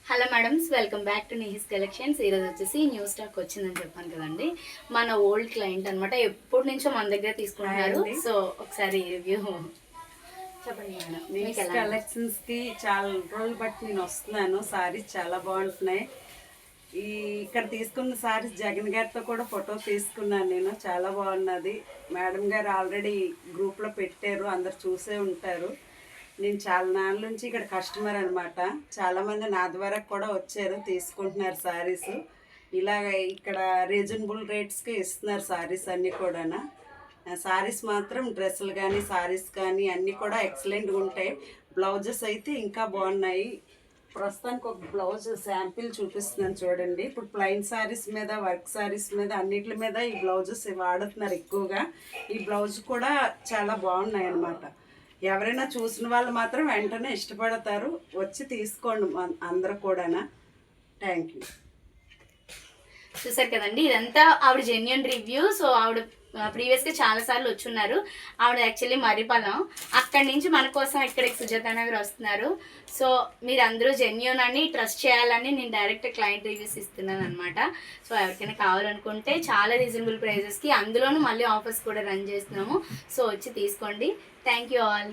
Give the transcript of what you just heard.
Hello madams, welcome back to నిహిస్ collections. ఈరోజు వచ్చేసి న్యూ స్టాక్ వచ్చిందని చెప్పాను కదండి. మన ఓల్డ్ క్లయింట్ అనమాట, ఎప్పటి నుంచో మన దగ్గర తీసుకుంటున్నారు. సో ఒకసారి రివ్యూ చెప్పండి మేడం. నిహిస్ కలెక్షన్స్ కి చాలా రోజులు బట్టి నేను వస్తున్నాను. సారీస్ చాలా బాగుంటున్నాయి. ఇక్కడ తీసుకున్న సారీస్ జగన్ గారితో కూడా ఫోటో తీసుకున్నాను నేను. చాలా బాగున్నది. మేడం గారు ఆల్రెడీ గ్రూప్లో పెట్టారు, అందరు చూసే ఉంటారు. నేను చాలా నాళ్ళ నుంచి ఇక్కడ కస్టమర్ అనమాట. చాలామంది నా ద్వారా కూడా వచ్చారు, తీసుకుంటున్నారు శారీస్. ఇలాగ ఇక్కడ రీజనబుల్ రేట్స్కి ఇస్తున్నారు శారీస్ అన్నీ కూడా. శారీస్ మాత్రం డ్రెస్సులు కానీ శారీస్ కానీ అన్నీ కూడా ఎక్సలెంట్గా ఉంటాయి. బ్లౌజెస్ అయితే ఇంకా బాగున్నాయి. ప్రస్తుతానికి ఒక బ్లౌజ్ శాంపిల్ చూపిస్తున్నాను చూడండి. ఇప్పుడు ప్లెయిన్ శారీస్ మీద, వర్క్ శారీస్ మీద, అన్నిటి మీద ఈ బ్లౌజెస్ వాడుతున్నారు ఎక్కువగా. ఈ బ్లౌజ్ కూడా చాలా బాగున్నాయి అన్నమాట. ఎవరైనా చూసిన వాళ్ళు మాత్రం వెంటనే ఇష్టపడతారు, వచ్చి తీసుకోండి అందరూ కూడా. Thank you. చూసారు కదండి, ఇదంతా ఆవిడ జెన్యున్ రివ్యూ. సో ఆవిడ ప్రీవియస్గా చాలాసార్లు వచ్చున్నారు. ఆవిడ యాక్చువల్లీ మరిపాలెం, అక్కడి నుంచి మన కోసం ఇక్కడికి సుజాత నగర్ వస్తున్నారు. సో మీరు అందరూ జెన్యున్ అని ట్రస్ట్ చేయాలని నేను డైరెక్ట్ క్లయింట్ రివ్యూస్ ఇస్తున్నాను అనమాట. సో ఎవరికైనా కావాలనుకుంటే చాలా రీజనబుల్ ప్రైజెస్కి, అందులోనూ మళ్ళీ ఆఫర్స్ కూడా రన్ చేస్తున్నాము. సో వచ్చి తీసుకోండి. Thank you all.